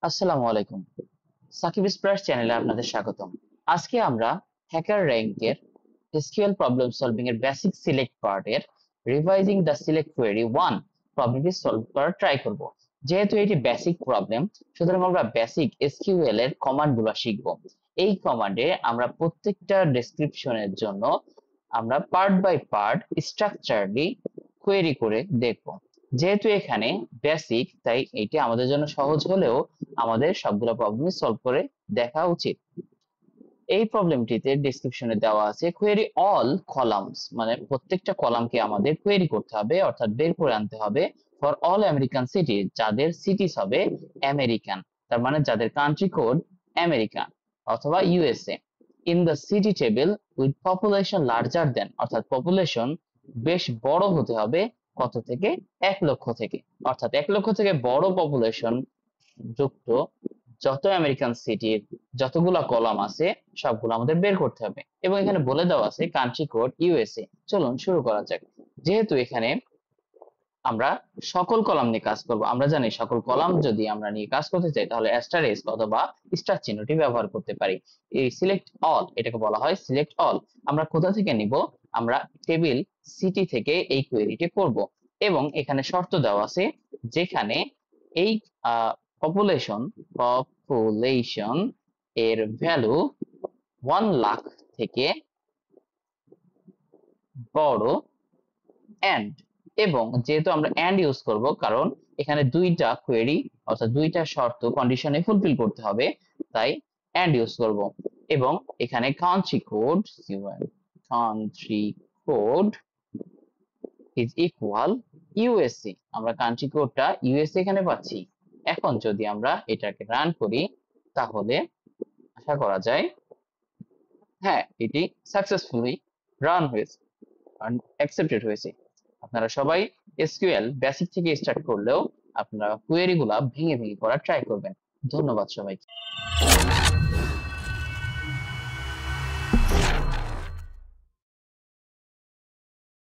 আসসালামু আলাইকুম। সাকিব স্প্রাইট চ্যানেলে আপনাদের স্বাগতম। আজকে আমরা হ্যাকার র্যাঙ্কের এসকিউএল প্রবলেম সলভিং এর বেসিক সিলেক্ট পার্টের রিভাইজিং দ্য সিলেক্ট কোয়েরি 1 প্রবলেমটি সলভ করার ট্রাই করব। যেহেতু এটি বেসিক প্রবলেম, সুতরাং আমরা বেসিক এসকিউএল এর কমান্ডগুলো শিখব। এই কমান্ডে আমরা প্রত্যেকটা ডেসক্রিপশনের জন্য আমরা পার্ট বাই পার্ট স্ট্রাকচারলি কোয়েরি করে দেখব। যেহেতু এখানে বেসিক, তাই এটি আমাদের জন্য সহজ হলেও আমাদের সবগুলো প্রবলেম সলভ করে দেখা উচিত। এই প্রবলেমটিতে ডেসক্রিপশনে দেওয়া আছে কোয়েরি অল কলামস, মানে প্রত্যেকটা কলামকে আমাদের কোয়েরি করতে হবে, অর্থাৎ বের করে আনতে হবে ফর অল আমেরিকান সিটি, যাদের সিটিস হবে আমেরিকান, তার মানে যাদের কান্ট্রি কোড আমেরিকান অথবা USA, in the city table with population larger দেন, অর্থাৎ পপুলেশন বেশ বড় হতে হবে কত থেকে, 1 লক্ষ থেকে, অর্থাৎ 1 লক্ষ থেকে বড় পপুলেশন যুক্ত যত আমেরিকান সিটির যতগুলা কলাম আছে সবগুলো আমাদের বের করতে হবে। এবং এখানে বলে দেওয়া আছে কান্ট্রি কোড ইউএসএ। চলুন শুরু করা যাক। যেহেতু এখানে আমরা সকল কলাম নিয়ে কাজ করব, আমরা জানি সকল কলাম যদি আমরা নিয়ে কাজ করতে চাই তাহলে অ্যাস্টারিস্ক অথবা স্টার চিহ্নটি ব্যবহার করতে পারি। এই সিলেক্ট অল, এটাকে বলা হয় সিলেক্ট অল। আমরা কোথা থেকে নিব? আমরা টেবিল সিটি থেকে এই কোয়েরিটি করব। এবং এখানে শর্ত দেওয়া আছে, যেখানে এই পপুলেশন পপুলেশন এর ভ্যালু 1 লাখ থেকে বড় এন্ড, এবং যেহেতু আমরা এন্ড ইউজ করব কারণ এখানে দুইটা কোয়েরি অর্থাৎ দুইটা শর্ত কন্ডিশনে ফুলফিল করতে হবে, তাই এন্ড ইউজ করব। এবং এখানে country code is equal USA, আমরা কান্ট্রি কোডটা ইউএসএ এখানে পাচ্ছি। এখন যদি আমরা এটাকে রান করি তাহলে আশা করা যায় হ্যাঁ, এটি সাকসেসফুলি রান হয়েছে, অ্যাকসেপ্টেড হয়েছে। আপনারা সবাই এসকিউএল বেসিক থেকে স্টার্ট করলেও আপনারা কোয়েরি গুলা ভেঙে ভেঙে করার ট্রাই করবেন। ধন্যবাদ সবাইকে।